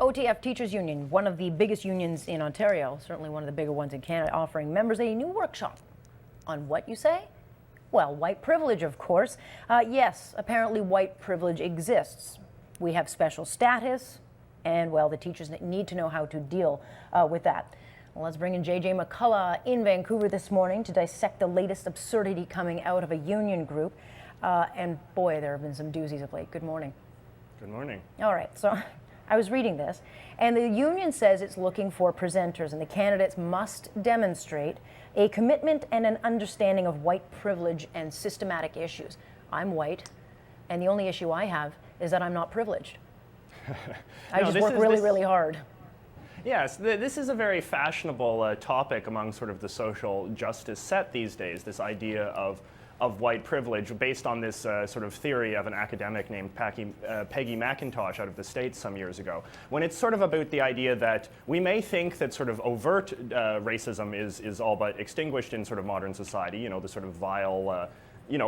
OTF Teachers Union, one of the biggest unions in Ontario, certainly one of the bigger ones in Canada, offering members a new workshop on what you say? Well, white privilege, of course. Yes, apparently white privilege exists. We have special status, and, well, the teachers need to know how to deal with that. Well, let's bring in JJ McCullough in Vancouver this morning to dissect the latest absurdity coming out of a union group. And boy, there have been some doozies of late. Good morning. Good morning. All right, so I was reading this, and the union says it's looking for presenters, and the candidates must demonstrate a commitment and an understanding of white privilege and systematic issues. I'm white, and the only issue I have is that I'm not privileged. I just work really hard. Yes, this is a very fashionable topic among sort of the social justice set these days, this idea of white privilege based on this sort of theory of an academic named Peggy McIntosh out of the States some years ago, when it's sort of about the idea that we may think that sort of overt racism is all but extinguished in sort of modern society, you know, the sort of vile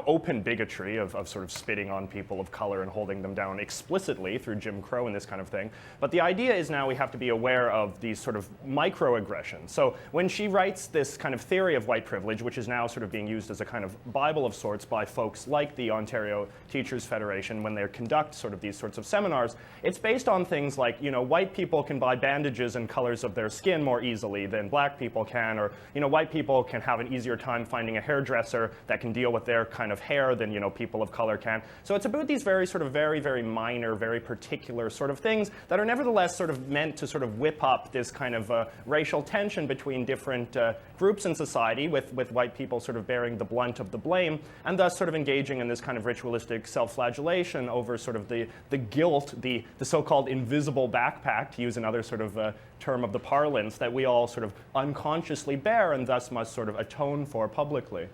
open bigotry of sort of spitting on people of color and holding them down explicitly through Jim Crow and this kind of thing. But the idea is now we have to be aware of these sort of microaggressions. So when she writes this kind of theory of white privilege, which is now sort of being used as a kind of Bible of sorts by folks like the Ontario Teachers Federation when they conduct sort of these sorts of seminars, it's based on things like, white people can buy bandages and colors of their skin more easily than black people can, or, white people can have an easier time finding a hairdresser that can deal with their kind of hair than people of color can. So it's about these very minor, very particular sort of things that are nevertheless sort of meant to sort of whip up this kind of racial tension between different groups in society, with white people sort of bearing the blunt of the blame, and thus sort of engaging in this kind of ritualistic self-flagellation over sort of the guilt, the so-called invisible backpack, to use another sort of term of the parlance, that we all sort of unconsciously bear and thus must sort of atone for publicly.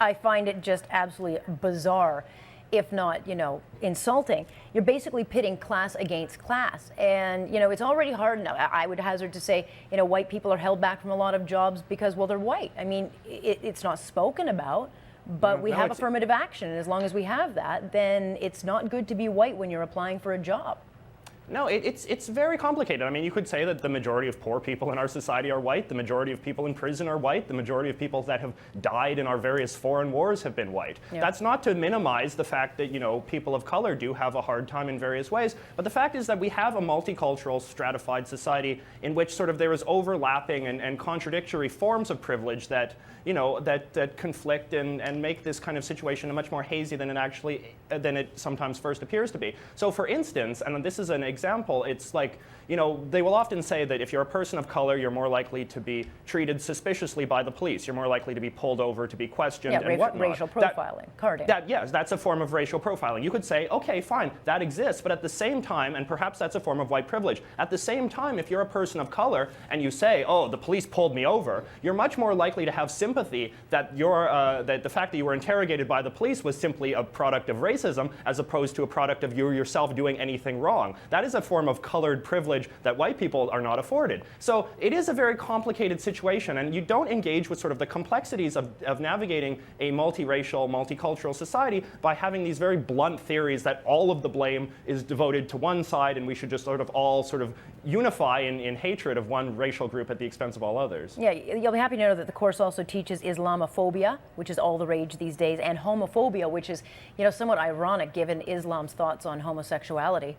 I find it just absolutely bizarre, if not, insulting. You're basically pitting class against class. And, it's already hard enough. I would hazard to say, white people are held back from a lot of jobs because, well, they're white. I mean, it's not spoken about, but we have affirmative action. And as long as we have that, then it's not good to be white when you're applying for a job. No, it's very complicated. I mean, you could say that the majority of poor people in our society are white, the majority of people in prison are white, the majority of people that have died in our various foreign wars have been white. Yeah. That's not to minimize the fact that, people of color do have a hard time in various ways, but the fact is that we have a multicultural, stratified society in which sort of there is overlapping and contradictory forms of privilege that, that conflict and make this kind of situation much more hazy than it sometimes first appears to be. So for instance, and this is an example, it's like, they will often say that if you're a person of color, you're more likely to be treated suspiciously by the police. You're more likely to be pulled over, to be questioned, and whatnot. Racial profiling, carding. Yes, that's a form of racial profiling. You could say, okay, fine, that exists, but at the same time, and perhaps that's a form of white privilege, at the same time, if you're a person of color and you say, oh, the police pulled me over, you're much more likely to have sympathy that that the fact that you were interrogated by the police was simply a product of racism as opposed to a product of you yourself doing anything wrong. That is a form of colored privilege that white people are not afforded. So it is a very complicated situation, and you don't engage with sort of the complexities of navigating a multiracial, multicultural society by having these very blunt theories that all of the blame is devoted to one side and we should just sort of all sort of unify in hatred of one racial group at the expense of all others. Yeah, you'll be happy to know that the course also teaches Islamophobia, which is all the rage these days, and homophobia, which is, somewhat ironic given Islam's thoughts on homosexuality.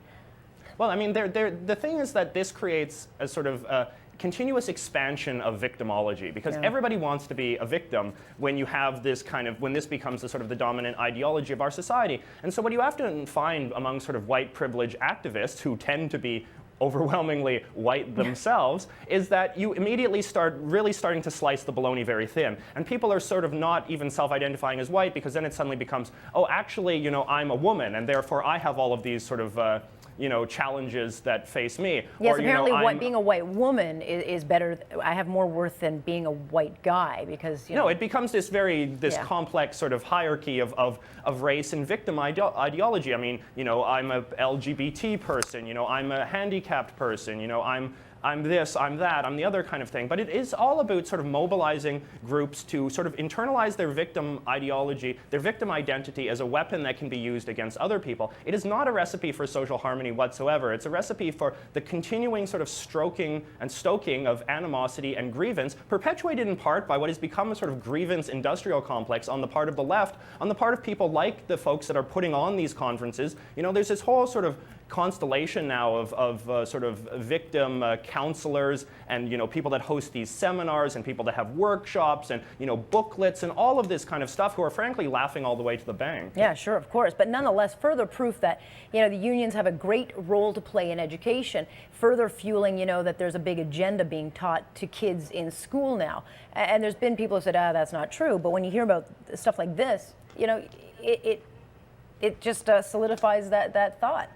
Well, I mean, the thing is that this creates a sort of continuous expansion of victimology, because everybody wants to be a victim when you have this when this becomes the sort of the dominant ideology of our society. And so what you often find among sort of white privilege activists, who tend to be overwhelmingly white themselves, is that you immediately start really starting to slice the bologna very thin. And people are sort of not even self-identifying as white, because then it suddenly becomes, oh, actually, I'm a woman, and therefore I have all of these sort of challenges that face me. Yes, or, apparently being a white woman is better. I have more worth than being a white guy, because, No, it becomes this complex sort of hierarchy of race and victim ideology. I mean, I'm a LGBT person, I'm a handicapped person, I'm this, I'm that, I'm the other kind of thing. But it is all about sort of mobilizing groups to sort of internalize their victim ideology, their victim identity as a weapon that can be used against other people. It is not a recipe for social harmony whatsoever. It's a recipe for the continuing sort of stroking and stoking of animosity and grievance, perpetuated in part by what has become a sort of grievance industrial complex on the part of the left, on the part of people like the folks that are putting on these conferences. You know, there's this whole sort of constellation now of sort of victim counselors and, you know, people that host these seminars and people that have workshops and, you know, booklets and all of this kind of stuff who are frankly laughing all the way to the bank. Yeah, sure, of course. But nonetheless, further proof that, you know, the unions have a great role to play in education, further fueling, you know, that there's a big agenda being taught to kids in school now. And there's been people who said, that's not true. But when you hear about stuff like this, you know, it just solidifies that thought.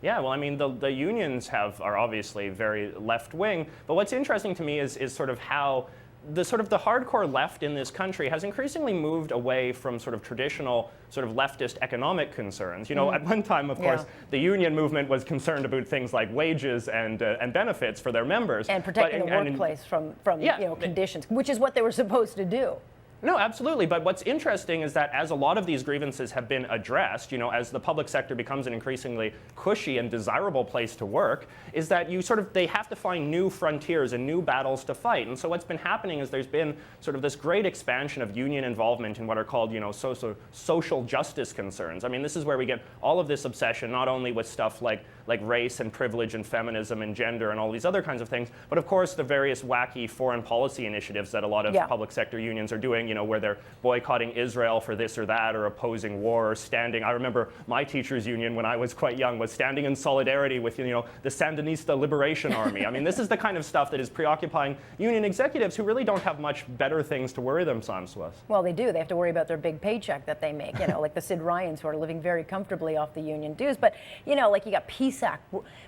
Yeah, well, I mean, the unions are obviously very left-wing, but what's interesting to me is sort of how the hardcore left in this country has increasingly moved away from sort of traditional sort of leftist economic concerns. You know, at one time, of course, the union movement was concerned about things like wages and benefits for their members. And protecting the workplace from you know, conditions, which is what they were supposed to do. No, absolutely. But what's interesting is that as a lot of these grievances have been addressed, you know, as the public sector becomes an increasingly cushy and desirable place to work, is that they have to find new frontiers and new battles to fight. And so what's been happening is there's been sort of this great expansion of union involvement in what are called, you know, social justice concerns. I mean, this is where we get all of this obsession, not only with stuff like race and privilege and feminism and gender and all these other kinds of things, but of course the various wacky foreign policy initiatives that a lot of public sector unions are doing, you know, where they're boycotting Israel for this or that, or opposing war, or standing. I remember my teachers' union when I was quite young was standing in solidarity with, you know, the Sandinista Liberation Army. I mean, this is the kind of stuff that is preoccupying union executives who really don't have much better things to worry themselves with. Well, they do. They have to worry about their big paycheck that they make, you know, like the Sid Ryans who are living very comfortably off the union dues. But, you know, like you got PSAC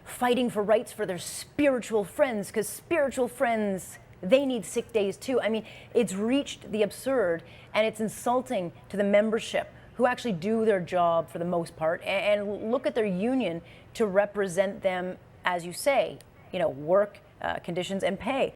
fighting for rights for their spiritual friends, because spiritual friends, they need sick days too. I mean, it's reached the absurd, and it's insulting to the membership who actually do their job for the most part and look at their union to represent them, as you say, you know, work conditions and pay.